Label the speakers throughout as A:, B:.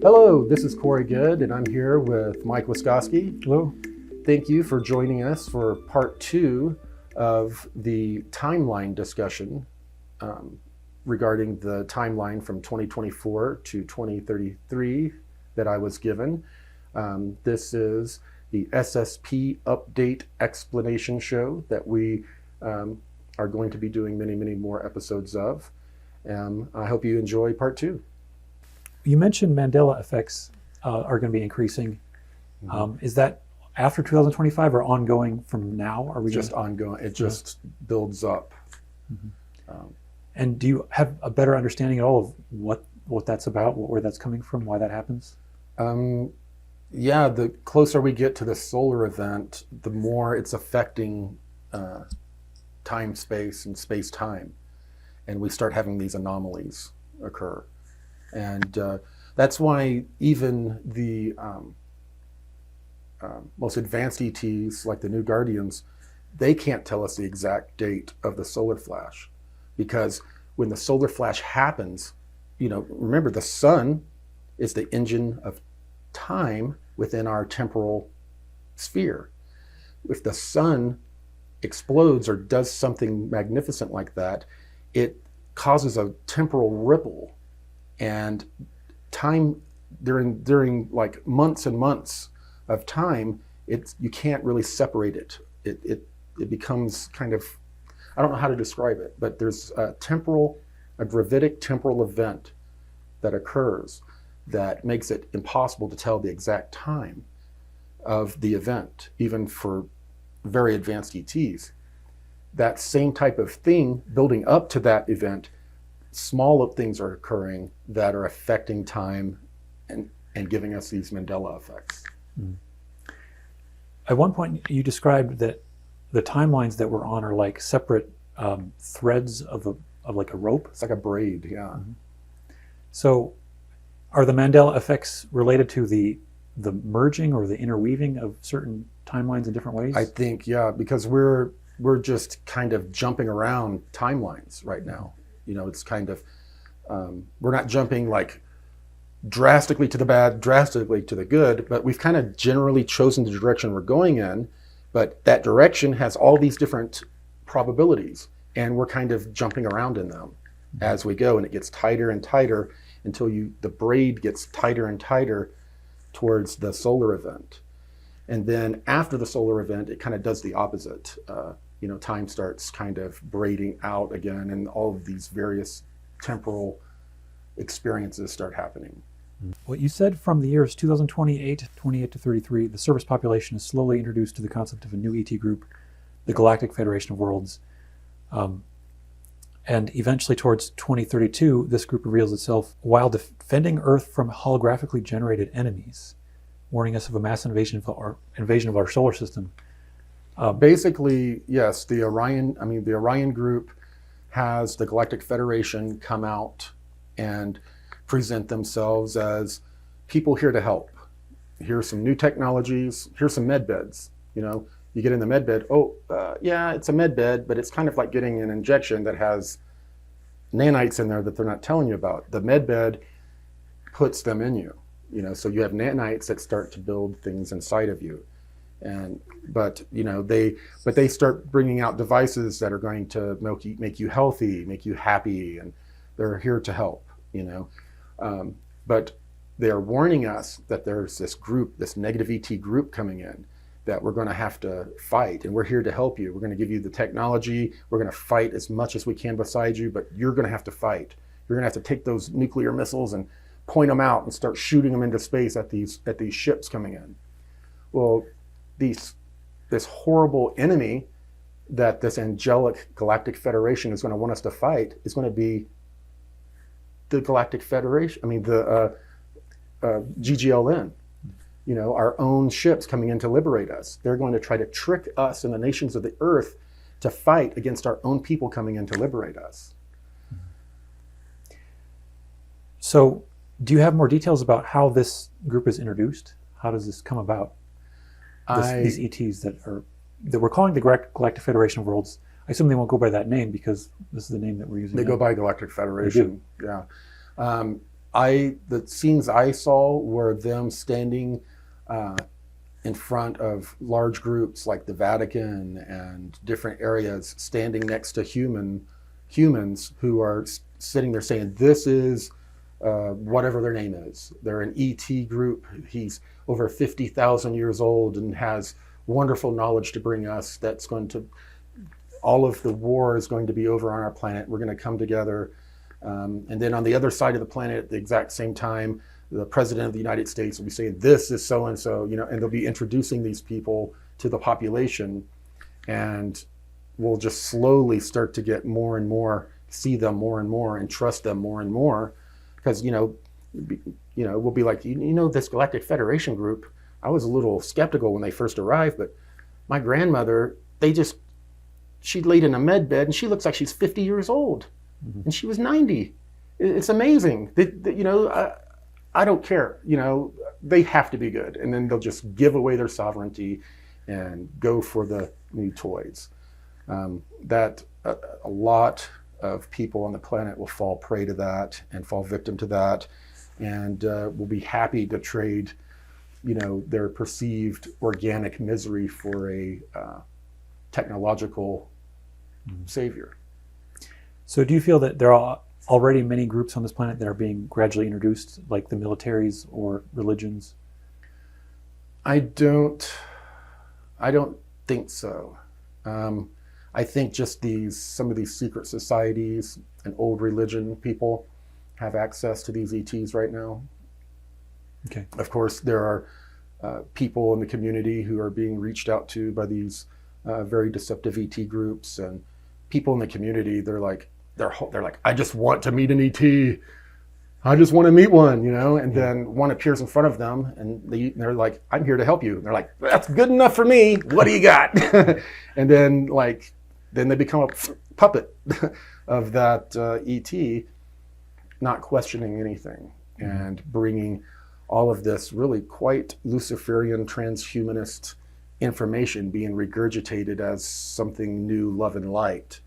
A: Hello, this is Corey Goode, and I'm here with Mike Waskosky.
B: Hello.
A: Thank you for joining us for part 2 of the timeline discussion regarding the timeline from 2024 to 2033 that I was given. This is the SSP update explanation show that we are going to be doing many more episodes of. I hope you enjoy part 2.
B: You mentioned Mandela Effects are going to be increasing. Is that after 2025 or ongoing from now? Are we
A: just ongoing? It just builds up.
B: And do you have a better understanding at all of what that's about, where that's coming from, why that happens?
A: Yeah, the closer we get to the solar event, the more it's affecting time, space, and space-time. And we start having these anomalies occur. And that's why even the most advanced ETs, like the New Guardians, they can't tell us the exact date of the solar flash. Because when the solar flash happens, remember the sun is the engine of time within our temporal sphere. If the sun explodes or does something magnificent like that, it causes a temporal ripple. And time during like months and months of time, you can't really separate it. It becomes kind of, I don't know how to describe it, but there's a gravitic temporal event that occurs that makes it impossible to tell the exact time of the event, even for very advanced ETs. That same type of thing building up to that event, small things are occurring that are affecting time and giving us these Mandela effects.
B: At one point, you described that the timelines that we're on are like separate threads of like a rope.
A: It's like a braid, yeah.
B: So, are the Mandela effects related to the merging or the interweaving of certain timelines in different ways?
A: I think, yeah, because we're just kind of jumping around timelines right now. It's kind of, we're not jumping like drastically to the bad, drastically to the good, but we've kind of generally chosen the direction we're going in, but that direction has all these different probabilities, and we're kind of jumping around in them as we go, and it gets tighter and tighter until the braid gets tighter and tighter towards the solar event. And then after the solar event, it kind of does the opposite. Time starts kind of braiding out again, and all of these various temporal experiences start happening.
B: What you said from the years 2028 to 33, the surface population is slowly introduced to the concept of a new ET group, the Galactic Federation of Worlds. And eventually towards 2032, this group reveals itself while defending Earth from holographically generated enemies, warning us of a mass invasion of our solar system.
A: Basically, yes, the Orion group has the Galactic Federation come out and present themselves as people here to help. Here's some new technologies, here's some med beds. You get in the med bed, yeah, it's a med bed, but it's kind of like getting an injection that has nanites in there that they're not telling you about. The med bed puts them in you, so you have nanites that start to build things inside of you. But they start bringing out devices that are going to make you healthy, make you happy, and they're here to help. But they are warning us that there's this negative ET group coming in that we're going to have to fight, and we're here to help you. We're going to give you the technology. We're going to fight as much as we can beside you, but you're going to have to fight. You're going to have to take those nuclear missiles and point them out and start shooting them into space at these ships coming in. Well, this horrible enemy that this angelic Galactic Federation is going to want us to fight is going to be the Galactic Federation, the GGLN, our own ships coming in to liberate us. They're going to try to trick us and the nations of the earth to fight against our own people coming in to liberate us.
B: So, do you have more details about how this group is introduced? How does this come about? These ETs that we're calling the Galactic Federation of Worlds. I assume they won't go by that name because this is the name that we're using.
A: They go by Galactic Federation. Yeah. the scenes I saw were them standing in front of large groups like the Vatican and different areas, standing next to humans who are sitting there saying, this is whatever their name is. They're an ET group. He's over 50,000 years old and has wonderful knowledge to bring us. That's going to, all of the war is going to be over on our planet. We're going to come together. And then on the other side of the planet at the exact same time, the president of the United States will be saying, this is so-and-so, and they'll be introducing these people to the population. And we'll just slowly start to get more and more, see them more and more, and trust them more and more. Because, we'll be like, this Galactic Federation group, I was a little skeptical when they first arrived, but my grandmother, she laid in a med bed and she looks like she's 50 years old. Mm-hmm. And she was 90. It's amazing. I don't care. They have to be good. And then they'll just give away their sovereignty and go for the new toys. A lot of people on the planet will fall prey to that and fall victim to that, and will be happy to trade, their perceived organic misery for a technological savior.
B: So do you feel that there are already many groups on this planet that are being gradually introduced, like the militaries or religions?
A: I don't think so. I think just some of these secret societies and old religion people have access to these ETs right now.
B: Okay.
A: Of course, there are people in the community who are being reached out to by these very deceptive ET groups, and people in the community, they're like, I just want to meet an ET. I just want to meet one, and then one appears in front of them and they're like, I'm here to help you. And they're like, that's good enough for me. What do you got? And then they become a puppet of that ET, not questioning anything, and bringing all of this really quite Luciferian transhumanist information being regurgitated as something new, love and light.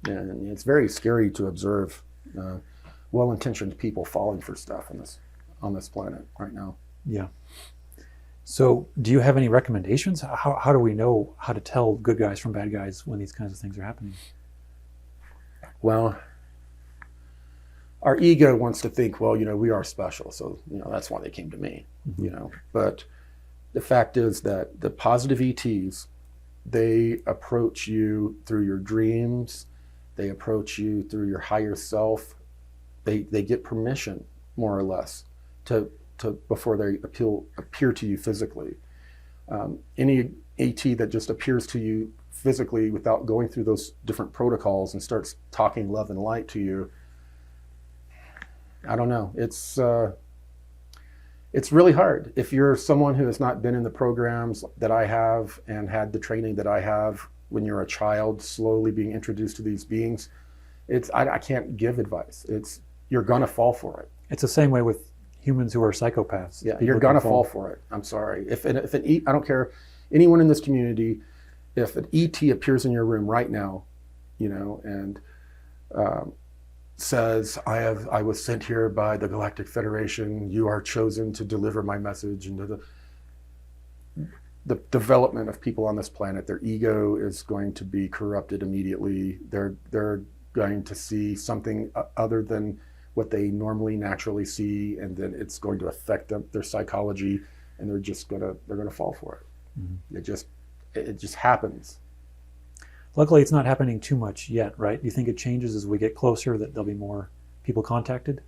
A: And it's very scary to observe well-intentioned people falling for stuff on this planet right now.
B: Yeah. So do you have any recommendations? How do we know how to tell good guys from bad guys when these kinds of things are happening?
A: Well, our ego wants to think, well, we are special, so that's why they came to me.
B: Mm-hmm.
A: But the fact is that the positive ETs, they approach you through your dreams. They approach you through your higher self. They get permission, more or less, to before they appear to you physically. Any AT that just appears to you physically without going through those different protocols and starts talking love and light to you, I don't know. It's really hard. If you're someone who has not been in the programs that I have and had the training that I have when you're a child, slowly being introduced to these beings, I can't give advice. You're gonna fall for it.
B: It's the same way with humans who are psychopaths.
A: Yeah, you're gonna fall for it. I'm sorry. If an I don't care, anyone in this community, if an ET appears in your room right now, and says, I was sent here by the Galactic Federation, you are chosen to deliver my message, and the development of people on this planet, their ego is going to be corrupted immediately. They're going to see something other than what they normally naturally see, and then it's going to affect their psychology, and they're gonna fall for it. Mm-hmm. It just happens.
B: Luckily, it's not happening too much yet, right? Do you think it changes as we get closer, that there'll be more people contacted?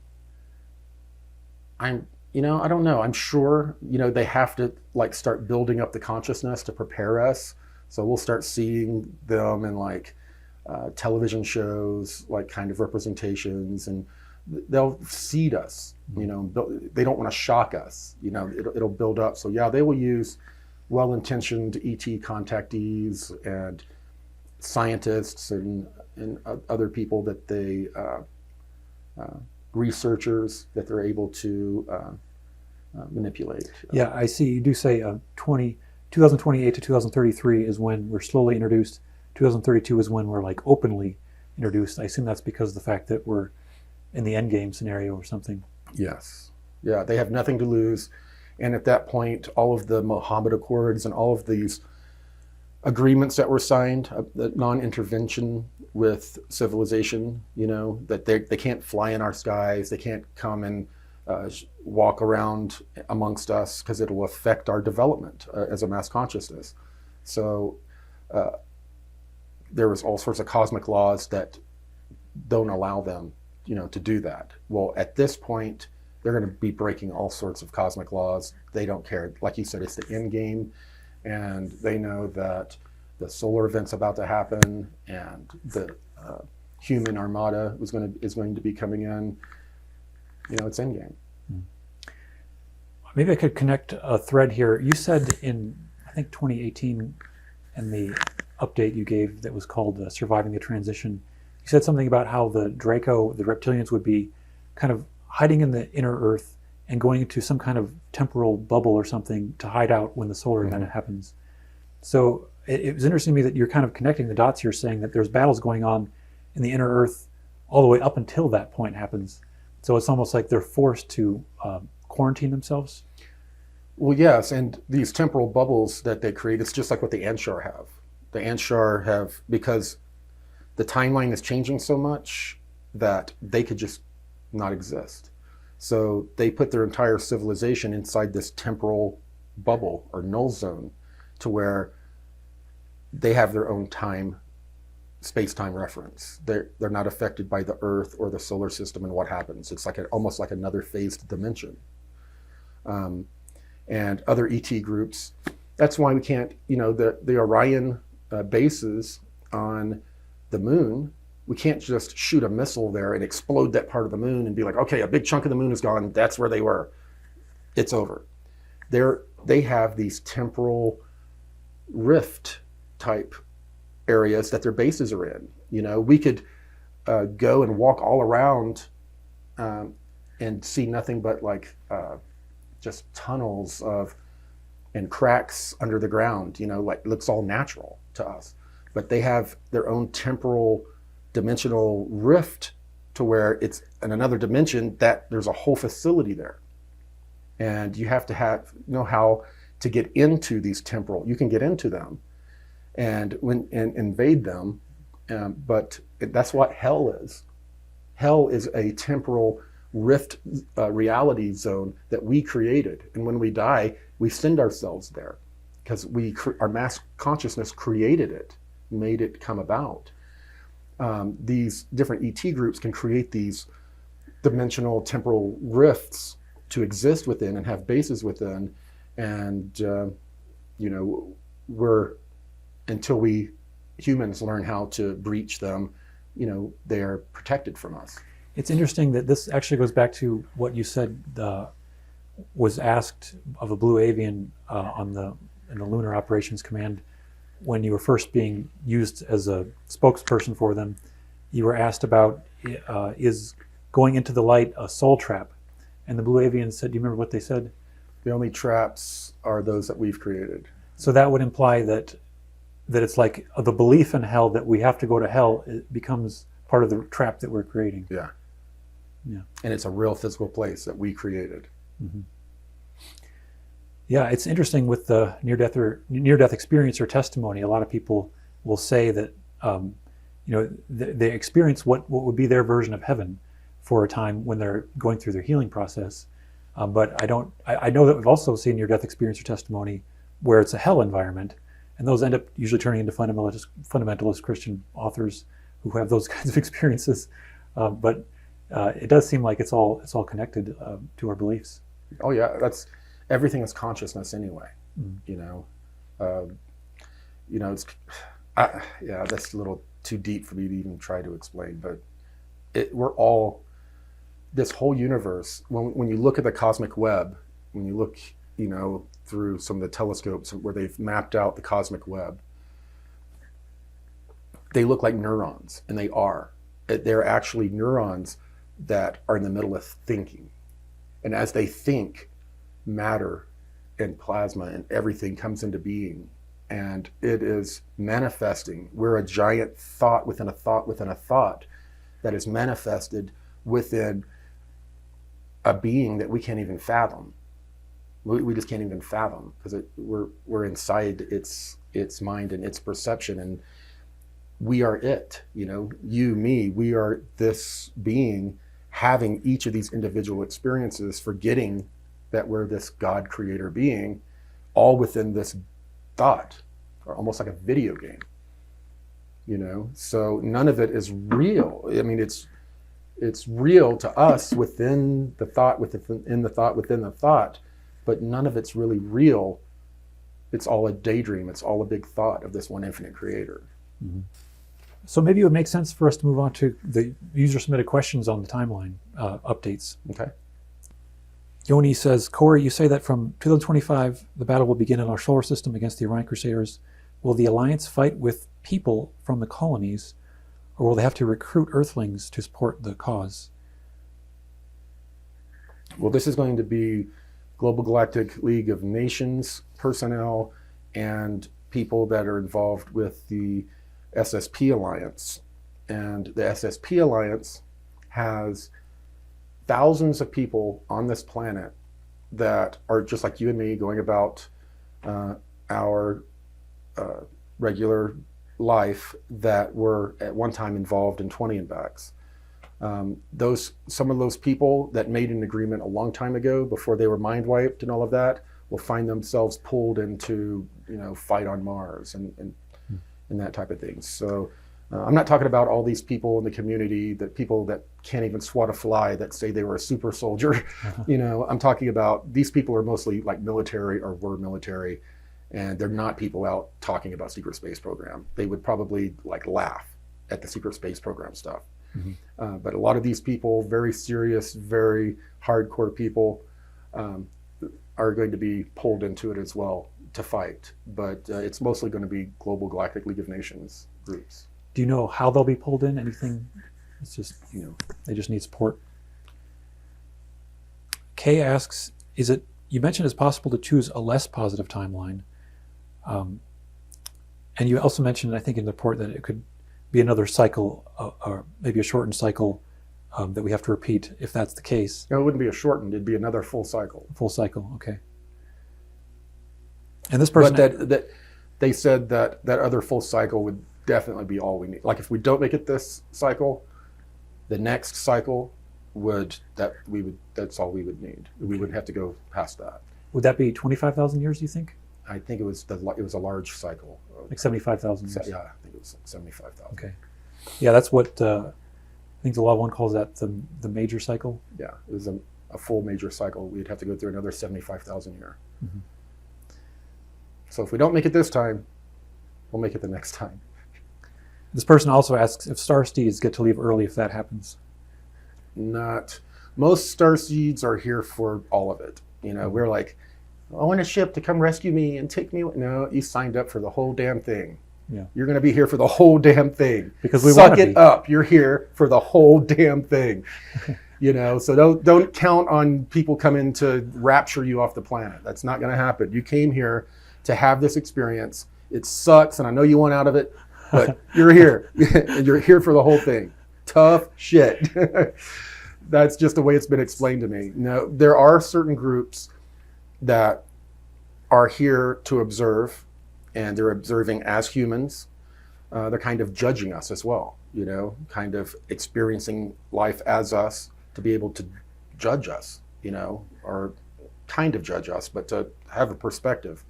A: I don't know. I'm sure, they have to start building up the consciousness to prepare us. So we'll start seeing them in television shows, kind of representations, and they'll seed us. They don't want to shock us. It'll build up. So yeah, they will use well-intentioned ET contactees and scientists and other people that they researchers that they're able to manipulate.
B: Yeah, I see. You do say 2028 to 2033 is when we're slowly introduced. 2032 is when we're openly introduced. I assume that's because of the fact that we're in the end game scenario or something.
A: Yes. Yeah, they have nothing to lose. And at that point, all of the Mohammed Accords and all of these agreements that were signed, the non-intervention with civilization, that they can't fly in our skies, they can't come and walk around amongst us because it will affect our development as a mass consciousness. So there was all sorts of cosmic laws that don't allow them, to do that. Well, at this point, they're going to be breaking all sorts of cosmic laws. They don't care. Like you said, it's the end game, and they know that the solar event's about to happen, and the human armada is going to be coming in. It's end game.
B: Maybe I could connect a thread here. You said in, I think, 2018, in the update you gave that was called Surviving the Transition, you said something about how the Draco, the reptilians, would be kind of hiding in the inner Earth and going into some kind of temporal bubble or something to hide out when the solar event happens. So it was interesting to me that you're kind of connecting the dots here, saying that there's battles going on in the inner Earth all the way up until that point happens. So it's almost like they're forced to quarantine themselves.
A: Well, yes, and these temporal bubbles that they create, it's just like what the Anshar have. The Anshar have, because the timeline is changing so much that they could just not exist. So they put their entire civilization inside this temporal bubble or null zone, to where they have their own time, space-time reference. They're not affected by the Earth or the solar system and what happens. It's like almost like another phased dimension. And other ET groups, that's why we can't, the Orion bases on the moon, we can't just shoot a missile there and explode that part of the moon and be like, okay, a big chunk of the moon is gone, that's where they were. It's over. They have these temporal rift type areas that their bases are in. We could go and walk all around and see nothing but like just tunnels and cracks under the ground, like it looks all natural to us. But they have their own temporal dimensional rift, to where it's in another dimension that there's a whole facility there. And you have to know how to get into these temporal, you can get into them and invade them. But that's what hell is. Hell is a temporal rift reality zone that we created. And when we die, we send ourselves there because our mass consciousness created it, made it come about. These different ET groups can create these dimensional temporal rifts to exist within and have bases within. And, until we humans learn how to breach them, they are protected from us.
B: It's interesting that this actually goes back to what you said was asked of a Blue Avian in the Lunar Operations Command when you were first being used as a spokesperson for them. You were asked about, is going into the light a soul trap? And the Blue Avians said, do you remember what they said?
A: The only traps are those that we've created.
B: So that would imply that it's like the belief in hell, that we have to go to hell, it becomes part of the trap that we're creating.
A: Yeah.
B: Yeah.
A: And it's a real physical place that we created.
B: Mm-hmm. Yeah, it's interesting with the near-death experience or testimony. A lot of people will say that they experience what would be their version of heaven for a time when they're going through their healing process. But I know that we've also seen near-death experience or testimony where it's a hell environment, and those end up usually turning into fundamentalist Christian authors who have those kinds of experiences. But it does seem like it's all connected to our beliefs.
A: Oh yeah, everything is consciousness anyway. It's that's a little too deep for me to even try to explain. But we're all this whole universe. When you look at the cosmic web, when you look, through some of the telescopes where they've mapped out the cosmic web, they look like neurons, and they are. They're actually neurons that are in the middle of thinking. And as they think, matter and plasma and everything comes into being. And it is manifesting. We're a giant thought within a thought within a thought that is manifested within a being that we can't even fathom. We just can't even fathom, because we're inside its mind and its perception, and we are it. You, me, we are this being having each of these individual experiences, forgetting that we're this God creator being, all within this thought, or almost like a video game. So none of it is real. I mean, it's real to us within the thought, within the thought, but none of it's really real. It's all a daydream. It's all a big thought of this one infinite creator.
B: Mm-hmm. So maybe it would make sense for us to move on to the user-submitted questions on the timeline updates.
A: Okay.
B: Yoni says, Corey, you say that from 2025, the battle will begin in our solar system against the Orion Crusaders. Will the Alliance fight with people from the colonies, or will they have to recruit Earthlings to support the cause?
A: Well, this is going to be Global Galactic League of Nations personnel and people that are involved with the SSP Alliance. And the SSP Alliance has thousands of people on this planet that are just like you and me, going about our regular life, that were at one time involved in 20 and backs. Some of those people that made an agreement a long time ago, before they were mind wiped and all of that, will find themselves pulled into fight on Mars and that type of thing. So I'm not talking about all these people in the community, that people that can't even swat a fly, that say they were a super soldier. I'm talking about these people are mostly like military, or were military, and they're not people out talking about secret space program. They would probably laugh at the secret space program stuff. Mm-hmm. But a lot of these people, very serious, very hardcore people, are going to be pulled into it as well to fight. But it's mostly going to be Global Galactic League of Nations groups.
B: Do you know how they'll be pulled in? Anything? It's just, they just need support. Kay asks, you mentioned it's possible to choose a less positive timeline. And you also mentioned, I think in the report, that it could be another cycle, or maybe a shortened cycle that we have to repeat, if that's the case.
A: No, it wouldn't be a shortened, it'd be another full cycle.
B: Full cycle, okay. And this person...
A: But that they said that other full cycle would definitely be all we need. Like if we don't make it this cycle, the next cycle that's all we would need. We wouldn't have to go past that.
B: Would that be 25,000 years, do you think?
A: I think it was a large cycle.
B: Like 75,000 years?
A: Yeah, I think it was 75,000.
B: Okay. Yeah, that's what I think the Law 1 calls that the major cycle.
A: Yeah, it was a full major cycle. We'd have to go through another 75,000 year. Mm-hmm. So if we don't make it this time, we'll make it the next time.
B: This person also asks if star steeds get to leave early if that happens.
A: Most star seeds are here for all of it. We're like, I want a ship to come rescue me and take me. No, you signed up for the whole damn thing. Yeah. You're going to be here for the whole damn thing.
B: Because we
A: suck it up. You're here for the whole damn thing. So don't count on people coming to rapture you off the planet. That's not going to happen. You came here to have this experience. It sucks, and I know you want out of it, but you're here. And you're here for the whole thing. Tough shit. That's just the way it's been explained to me. No, there are certain groups that are here to observe, and they're observing as humans. They're kind of judging us as well, kind of experiencing life as us, to be able to judge us, or kind of judge us, but to have a perspective.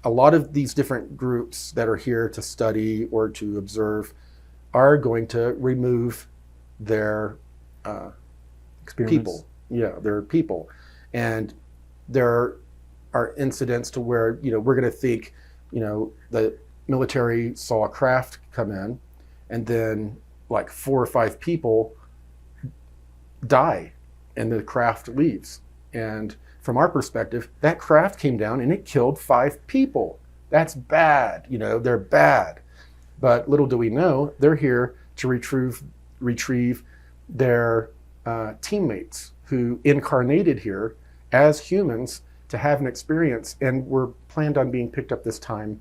A: A lot of these different groups that are here to study or to observe are going to remove their people. Yeah, their people. And there are incidents to where, we're going to think, the military saw a craft come in, and then like 4 or 5 people die and the craft leaves. And from our perspective, that craft came down and it killed 5 people. That's bad. They're bad. But little do we know, they're here to retrieve their teammates who incarnated here as humans to have an experience, and were planned on being picked up this time.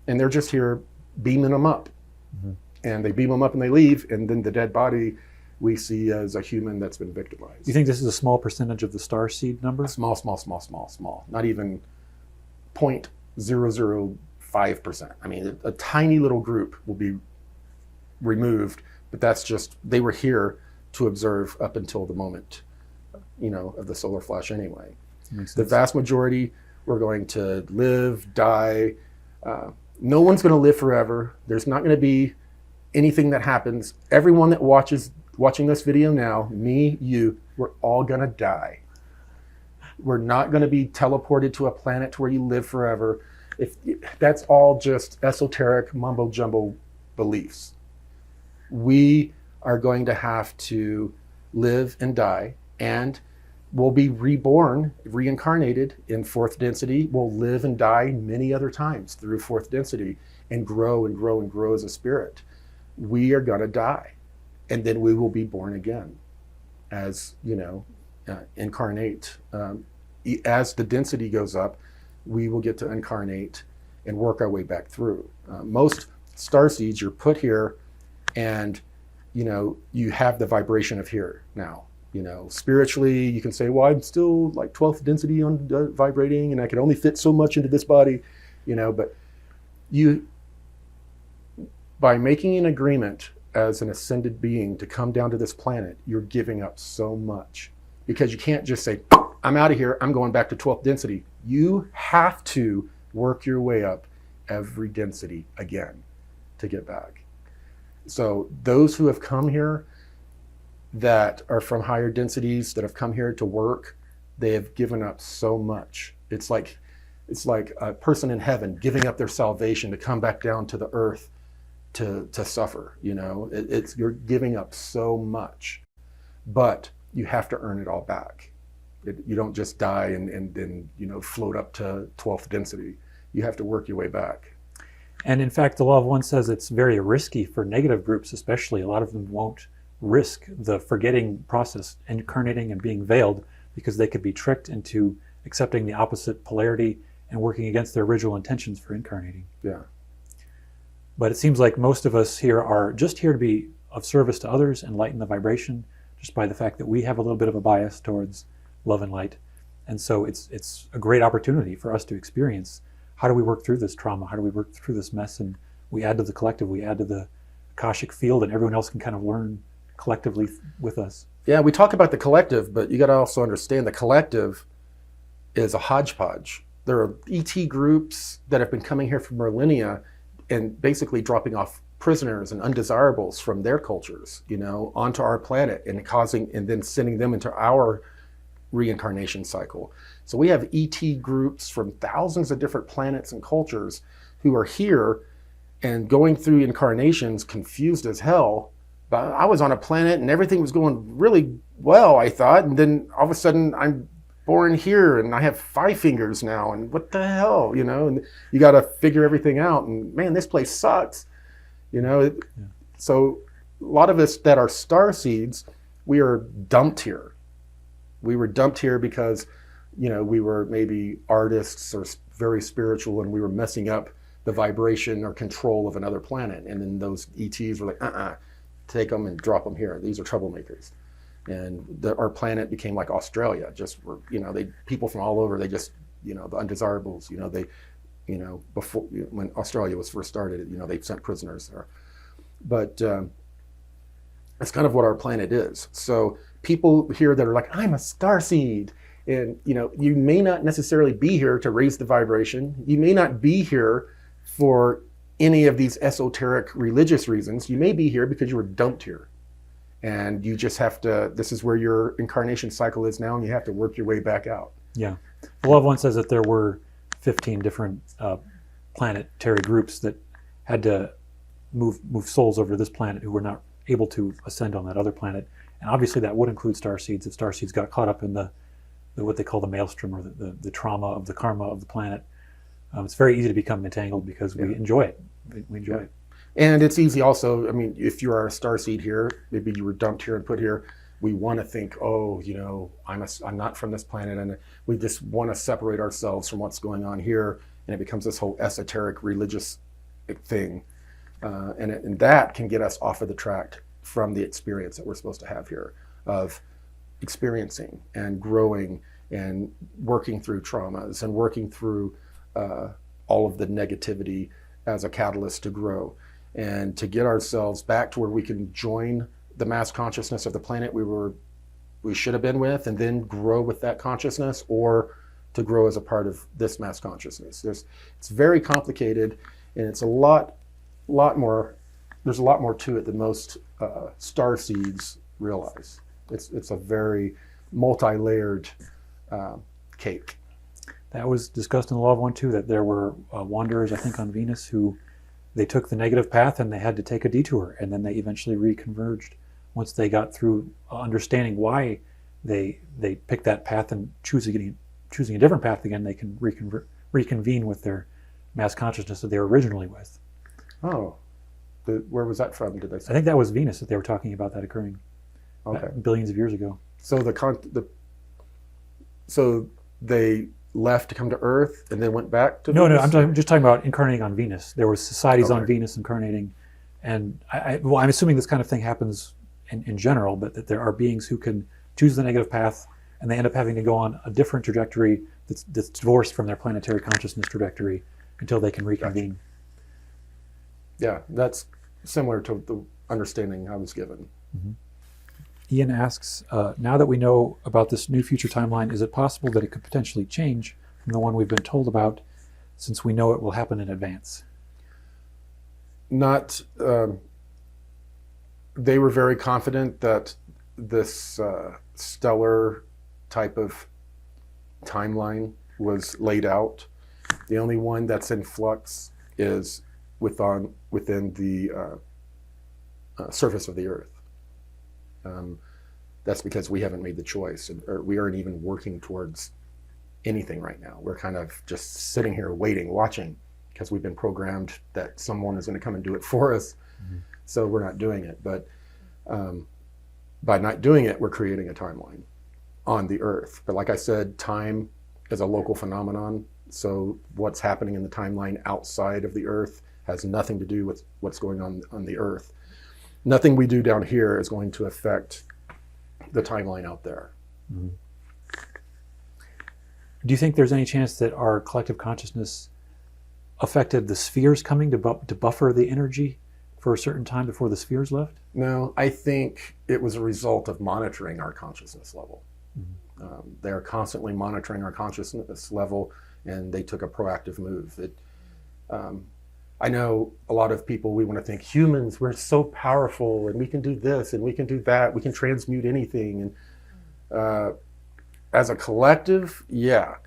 A: And they're just here beaming them up. Mm-hmm. And they beam them up and they leave, and then the dead body we see as a human that's been victimized.
B: Do you think this is a small percentage of the starseed number?
A: Small. Not even 0.005%. I mean, a tiny little group will be removed, but that's just, they were here to observe up until the moment, of the solar flash anyway. The vast majority were going to live, die. No one's going to live forever. There's not going to be anything that happens. Everyone that watching this video now, me, you, we're all going to die. We're not going to be teleported to a planet to where you live forever. That's all just esoteric mumbo jumbo beliefs. We are going to have to live and die, and we'll be reborn, reincarnated in fourth density. We'll live and die many other times through fourth density and grow and grow and grow as a spirit. We are going to die, and then we will be born again as, incarnate. As the density goes up, we will get to incarnate and work our way back through. Most starseeds, you're put here, and you have the vibration of here now. Spiritually, you can say, well, I'm still like 12th density on vibrating, and I can only fit so much into this body, but by making an agreement as an ascended being to come down to this planet, you're giving up so much, because you can't just say, I'm out of here, I'm going back to 12th density. You have to work your way up every density again to get back. So those who have come here that are from higher densities, that have come here to work, they have given up so much. It's like a person in heaven giving up their salvation to come back down to the earth to suffer. You're giving up so much, but you have to earn it all back. You don't just die and then float up to 12th density. You have to work your way back.
B: And in fact, the law of one says it's very risky for negative groups, especially. A lot of them won't risk the forgetting process, incarnating and being veiled, because they could be tricked into accepting the opposite polarity and working against their original intentions for incarnating.
A: Yeah.
B: But it seems like most of us here are just here to be of service to others and lighten the vibration, just by the fact that we have a little bit of a bias towards love and light. And so it's a great opportunity for us to experience, how do we work through this trauma? How do we work through this mess? And we add to the collective, we add to the Akashic field, and everyone else can kind of learn collectively with us.
A: Yeah, we talk about the collective, but you got to also understand the collective is a hodgepodge. There are ET groups that have been coming here for millennia and basically dropping off prisoners and undesirables from their cultures, onto our planet and then sending them into our reincarnation cycle. So we have ET groups from thousands of different planets and cultures who are here and going through incarnations confused as hell. But I was on a planet and everything was going really well, I thought, and then all of a sudden I'm born here and I have 5 fingers now, and what the hell, and you got to figure everything out, and man, this place sucks, Yeah. So a lot of us that are starseeds, we are dumped here. We were dumped here because, we were maybe artists or very spiritual, and we were messing up the vibration or control of another planet. And then those ETs were like, take them and drop them here. These are troublemakers. And our planet became like Australia. People from all over, they just, the undesirables, before, when Australia was first started, they sent prisoners there. But that's kind of what our planet is. So people here that are like, I'm a starseed, and you may not necessarily be here to raise the vibration. You may not be here for any of these esoteric religious reasons. You may be here because you were dumped here, and you just have to, this is where your incarnation cycle is now, and you have to work your way back out.
B: Yeah. The Law of One says that there were 15 different planetary groups that had to move souls over to this planet who were not able to ascend on that other planet. And obviously that would include starseeds if starseeds got caught up in the what they call the Maelstrom, or the trauma of the karma of the planet. It's very easy to become entangled because we enjoy it. We enjoy it.
A: And it's easy also, if you are a starseed here, maybe you were dumped here and put here, we want to think, I'm not from this planet, and we just want to separate ourselves from what's going on here, and it becomes this whole esoteric religious thing. And that can get us off of the track from the experience that we're supposed to have here of experiencing and growing and working through traumas and working through all of the negativity as a catalyst to grow and to get ourselves back to where we can join the mass consciousness of the planet we should have been with, and then grow with that consciousness, or to grow as a part of this mass consciousness. It's very complicated, and it's a lot more. There's a lot more to it than most star seeds realize. It's a very multi-layered cake.
B: That was discussed in the Law of One too, that there were wanderers, I think, on Venus who they took the negative path and they had to take a detour, and then they eventually reconverged once they got through understanding why they picked that path, and choosing a different path again, they can reconvene with their mass consciousness that they were originally with.
A: Oh, where was that from? Did they say?
B: I think that was Venus that they were talking about that occurring billions of years ago.
A: So so they left to come to Earth and then went back to
B: No,
A: Venus?
B: I'm just talking about incarnating on Venus. There were societies on Venus incarnating, and I'm assuming this kind of thing happens in general, but that there are beings who can choose the negative path and they end up having to go on a different trajectory that's divorced from their planetary consciousness trajectory until they can reconvene.
A: Gotcha. Yeah, that's similar to the understanding I was given.
B: Mm-hmm. Ian asks, now that we know about this new future timeline, is it possible that it could potentially change from the one we've been told about, since we know it will happen in advance?
A: Not. They were very confident that this stellar type of timeline was laid out. The only one that's in flux is within the surface of the Earth. That's because we haven't made the choice, or we aren't even working towards anything right now. We're kind of just sitting here waiting, watching, because we've been programmed that someone is going to come and do it for us. Mm-hmm. So we're not doing it. But by not doing it, we're creating a timeline on the Earth. But like I said, time is a local phenomenon. So what's happening in the timeline outside of the Earth has nothing to do with what's going on the Earth. Nothing we do down here is going to affect the timeline out there.
B: Mm-hmm. Do you think there's any chance that our collective consciousness affected the spheres coming to buffer the energy for a certain time before the spheres left?
A: No, I think it was a result of monitoring our consciousness level. Mm-hmm. They are constantly monitoring our consciousness level, and they took a proactive move. I know a lot of people, we want to think humans, we're so powerful and we can do this and we can do that, we can transmute anything. And as a collective, yeah,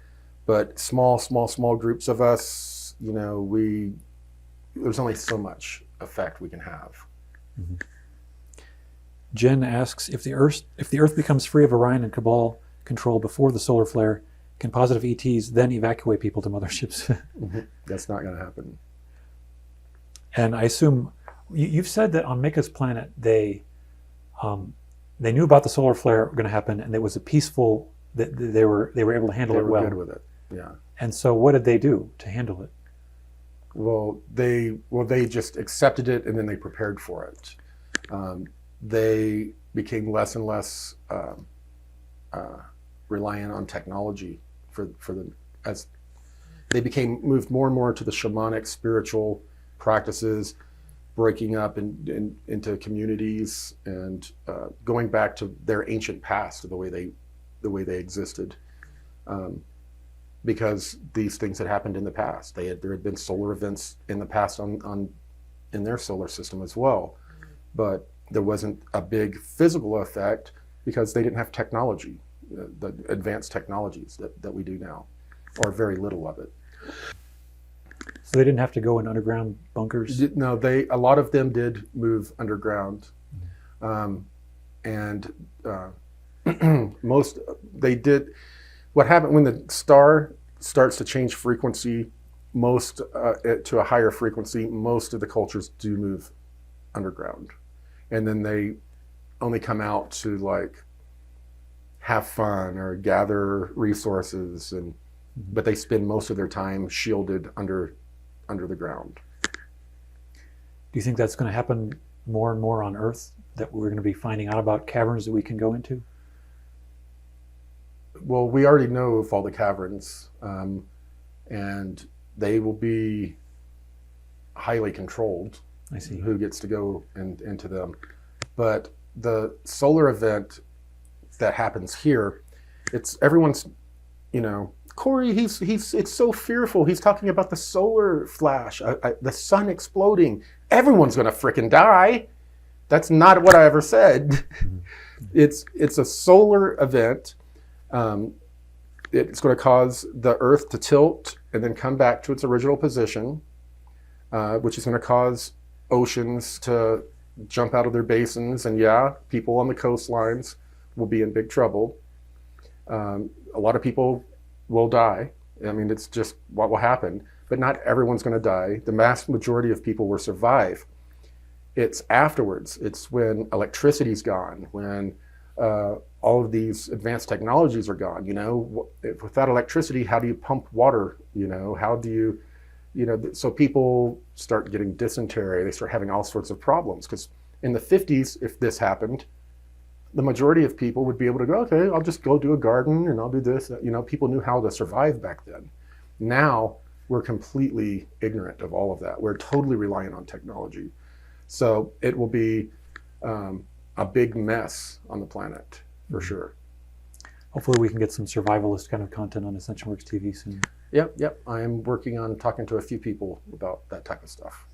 A: but small groups of us, there's only so much effect we can have.
B: Mm-hmm. Jen asks, if the Earth becomes free of Orion and Cabal control before the solar flare, can positive ETs then evacuate people to motherships?
A: Mm-hmm. That's not going to happen.
B: And I assume you've said that on Mika's planet they knew about the solar flare going to happen, and it was a peaceful. That they were able to handle it well.
A: They were good with it. Yeah.
B: And so, what did they do to handle it?
A: Well, they just accepted it, and then they prepared for it. They became less and less reliant on technology as they moved more and more to the shamanic spiritual practices, breaking up into communities and going back to their ancient past, the way they existed, because these things had happened in the past. There had been solar events in the past in their solar system as well, but there wasn't a big physical effect because they didn't have technology, the advanced technologies that we do now, or very little of it.
B: So they didn't have to go in underground bunkers?
A: No, a lot of them did move underground. And most, they did, what happened when the star starts to change frequency, to a higher frequency, most of the cultures do move underground. And then they only come out to have fun or gather resources, but they spend most of their time shielded under the ground.
B: Do you think that's going to happen more and more on Earth that we're going to be finding out about caverns that we can go into?
A: Well, we already know of all the caverns, and they will be highly controlled.
B: I see.
A: Who gets to go into them. But the solar event that happens here, it's everyone's, Corey, it's so fearful. He's talking about the solar flash, the sun exploding. Everyone's going to frickin' die. That's not what I ever said. It's a solar event. It's going to cause the Earth to tilt and then come back to its original position, which is going to cause oceans to jump out of their basins. And yeah, people on the coastlines will be in big trouble. A lot of people will die. I mean, it's just what will happen. But not everyone's going to die. The vast majority of people will survive. It's afterwards. It's when electricity's gone, when all of these advanced technologies are gone. Without electricity, how do you pump water? How do you, so people start getting dysentery. They start having all sorts of problems. Because in the 50s, if this happened, the majority of people would be able to go, okay, I'll just go do a garden and I'll do this. People knew how to survive back then. Now we're completely ignorant of all of that. We're totally reliant on technology. So it will be a big mess on the planet, for sure.
B: Hopefully we can get some survivalist kind of content on Ascension Works TV soon.
A: Yep. I am working on talking to a few people about that type of stuff.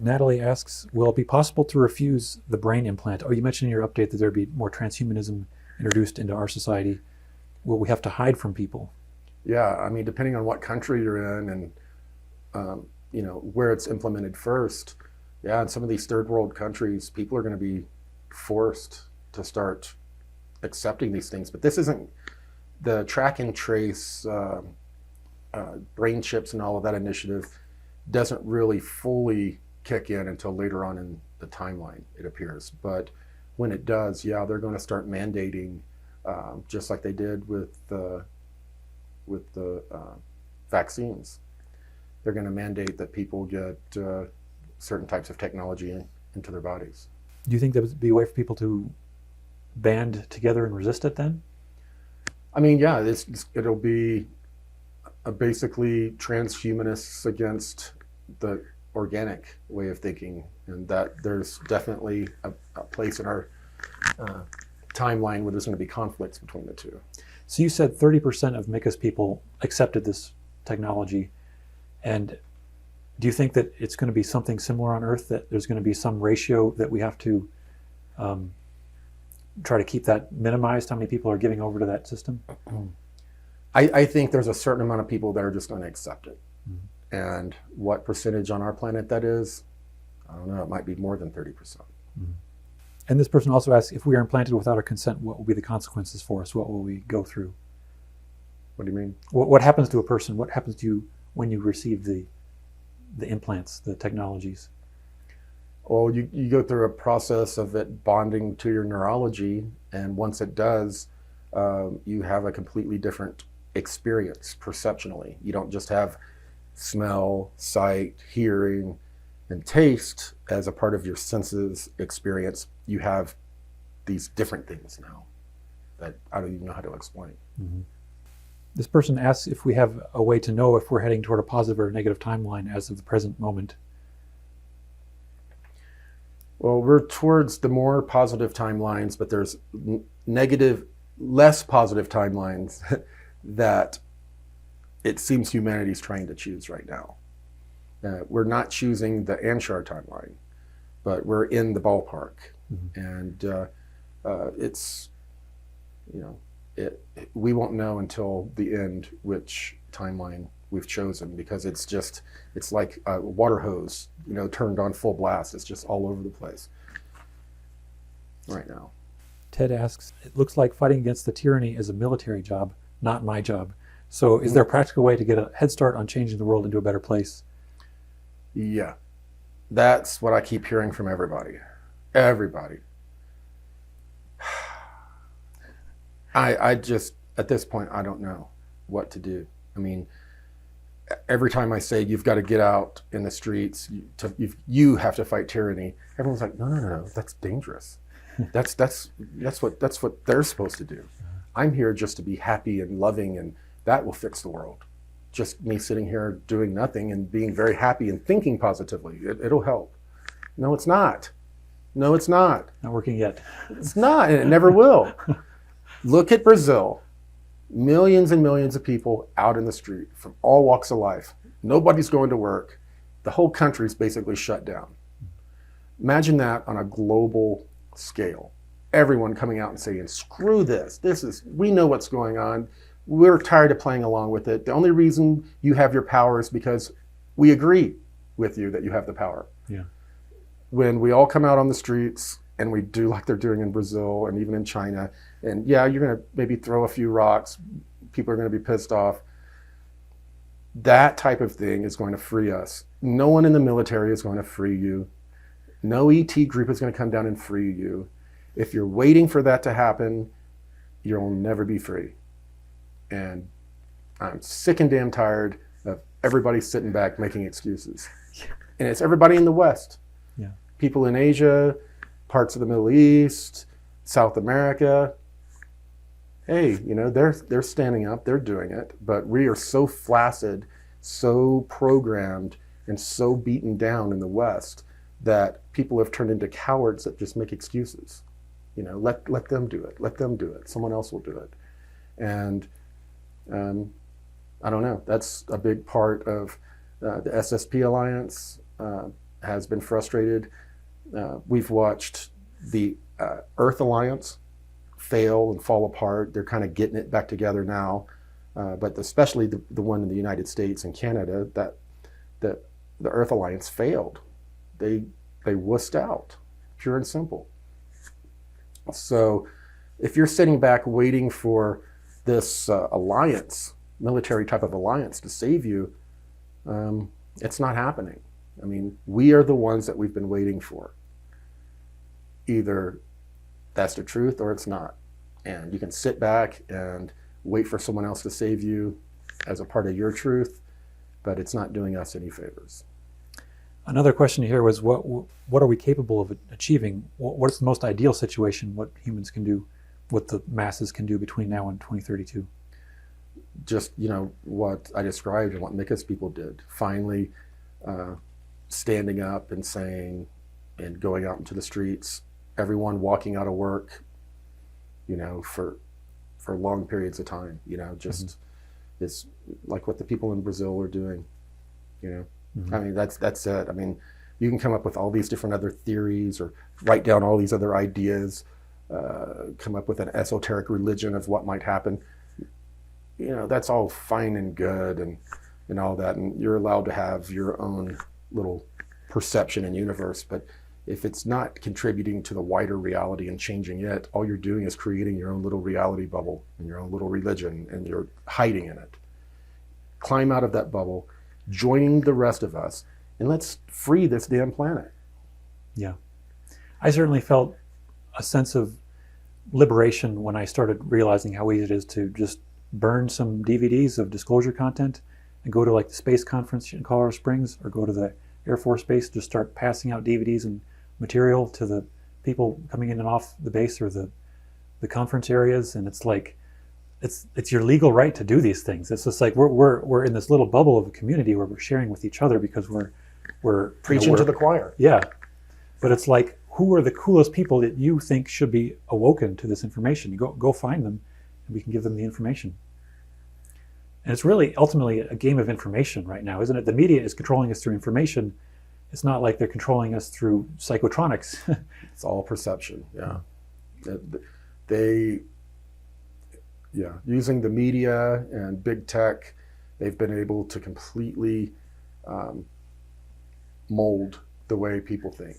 B: Natalie asks, will it be possible to refuse the brain implant? Oh, you mentioned in your update that there'd be more transhumanism introduced into our society. Will we have to hide from people?
A: Yeah, I mean, depending on what country you're in and, where it's implemented first. Yeah, in some of these third world countries, people are going to be forced to start accepting these things. But this isn't the track and trace, brain chips and all of that initiative doesn't really fully kick in until later on in the timeline, it appears. But when it does, yeah, they're going to start mandating, just like they did with the vaccines. They're going to mandate that people get certain types of technology into their bodies.
B: Do you think there would be a way for people to band together and resist it then?
A: I mean, yeah, it'll be basically transhumanists against the organic way of thinking, and that there's definitely a place in our timeline where there's going to be conflicts between the two.
B: So you said 30% of Mika's people accepted this technology, and do you think that it's going to be something similar on Earth, that there's going to be some ratio that we have to try to keep that minimized, how many people are giving over to that system?
A: I think there's a certain amount of people that are just going to accept it. Mm-hmm. And what percentage on our planet that is, I don't know, it might be more than 30%.
B: Mm-hmm. And this person also asks, if we are implanted without our consent, what will be the consequences for us? What will we go through?
A: What do you mean?
B: What happens to a person? What happens to you when you receive the implants, the technologies?
A: Well, you go through a process of it bonding to your neurology, and once it does, you have a completely different experience perceptionally. You don't just have smell, sight, hearing, and taste as a part of your senses experience. You have these different things now that I don't even know how to explain.
B: Mm-hmm. This person asks if we have a way to know if we're heading toward a positive or a negative timeline as of the present moment.
A: Well, we're towards the more positive timelines, but there's negative, less positive timelines that it seems humanity's trying to choose right now. We're not choosing the Anshar timeline, but we're in the ballpark. Mm-hmm. And it's, we won't know until the end which timeline we've chosen, because it's like a water hose, turned on full blast. It's just all over the place right now.
B: Ted asks, it looks like fighting against the tyranny is a military job, not my job. So is there a practical way to get a head start on changing the world into a better place?
A: Yeah, that's what I keep hearing from everybody. Everybody. I just, at this point, I don't know what to do. I mean, every time I say you've got to get out in the streets, you have to fight tyranny, everyone's like, no, that's dangerous. That's what they're supposed to do. I'm here just to be happy and loving, and that will fix the world. Just me sitting here doing nothing and being very happy and thinking positively, it'll help. No, it's not. No, it's not.
B: Not working yet.
A: It's not, and it never will. Look at Brazil. Millions and millions of people out in the street from all walks of life. Nobody's going to work. The whole country's basically shut down. Imagine that on a global scale. Everyone coming out and saying, screw this. We know what's going on. We're tired of playing along with it. The only reason you have your power is because we agree with you that you have the power.
B: Yeah.
A: When we all come out on the streets and we do like they're doing in Brazil and even in China, and yeah, you're going to maybe throw a few rocks, people are going to be pissed off. That type of thing is going to free us. No one in the military is going to free you. No ET group is going to come down and free you. If you're waiting for that to happen, you'll never be free. And I'm sick and damn tired of everybody sitting back making excuses. And it's everybody in the West.
B: Yeah.
A: People in Asia, parts of the Middle East, South America. Hey, they're standing up, they're doing it, but we are so flaccid, so programmed, and so beaten down in the West that people have turned into cowards that just make excuses. Let them do it. Let them do it. Someone else will do it. And I don't know. That's a big part of the SSP alliance. Has been frustrated. We've watched the Earth Alliance fail and fall apart. They're kind of getting it back together now, but especially the one in the United States and Canada, that the Earth Alliance failed. They wussed out, pure and simple. So if you're sitting back waiting for this alliance, military type of alliance to save you, it's not happening. I mean, we are the ones that we've been waiting for. Either that's the truth or it's not. And you can sit back and wait for someone else to save you as a part of your truth, but it's not doing us any favors.
B: Another question here was, what are we capable of achieving? What's the most ideal situation, what humans can do, what the masses can do between now and 2032?
A: Just, what I described and what Mika's people did. Finally standing up and saying, and going out into the streets, everyone walking out of work, for long periods of time, just it's like what the people in Brazil are doing, I mean, that's it. I mean, you can come up with all these different other theories or write down all these other ideas, come up with an esoteric religion of what might happen. That's all fine and good and all that. And you're allowed to have your own little perception and universe. But if it's not contributing to the wider reality and changing it, all you're doing is creating your own little reality bubble and your own little religion, and you're hiding in it. Climb out of that bubble, joining the rest of us, and let's free this damn planet.
B: Yeah. I certainly felt a sense of liberation when I started realizing how easy it is to just burn some DVDs of disclosure content and go to like the space conference in Colorado Springs or go to the Air Force Base, just start passing out DVDs and material to the people coming in and off the base or the conference areas. And it's like, it's your legal right to do these things. It's just like we're in this little bubble of a community where we're sharing with each other because we're
A: preaching to the choir.
B: Yeah, but it's like, who are the coolest people that you think should be awoken to this information? You go find them, and we can give them the information. And it's really ultimately a game of information right now, isn't it? The media is controlling us through information. It's not like they're controlling us through psychotronics.
A: It's all perception. Yeah, using the media and big tech, they've been able to completely mold the way people think.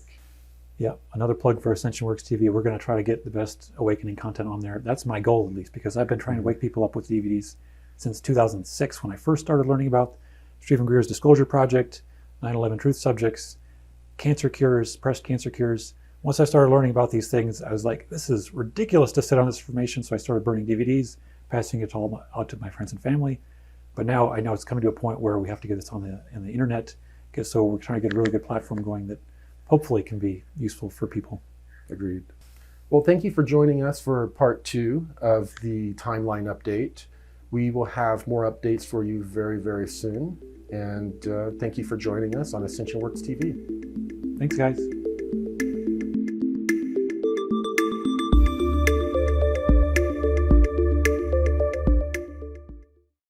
B: Yeah, another plug for Ascension Works TV. We're going to try to get the best awakening content on there. That's my goal, at least, because I've been trying to wake people up with DVDs since 2006 when I first started learning about Stephen Greer's Disclosure Project, 9/11 Truth Subjects, cancer cures, breast cancer cures. Once I started learning about these things, I was like, this is ridiculous to sit on this information. So I started burning DVDs, passing it all out to my friends and family. But now I know it's coming to a point where we have to get this on the internet, so we're trying to get a really good platform going that hopefully can be useful for people.
A: Agreed. Well, thank you for joining us for part 2 of the timeline update. We will have more updates for you very, very soon. And thank you for joining us on Ascension Works TV.
B: Thanks, guys.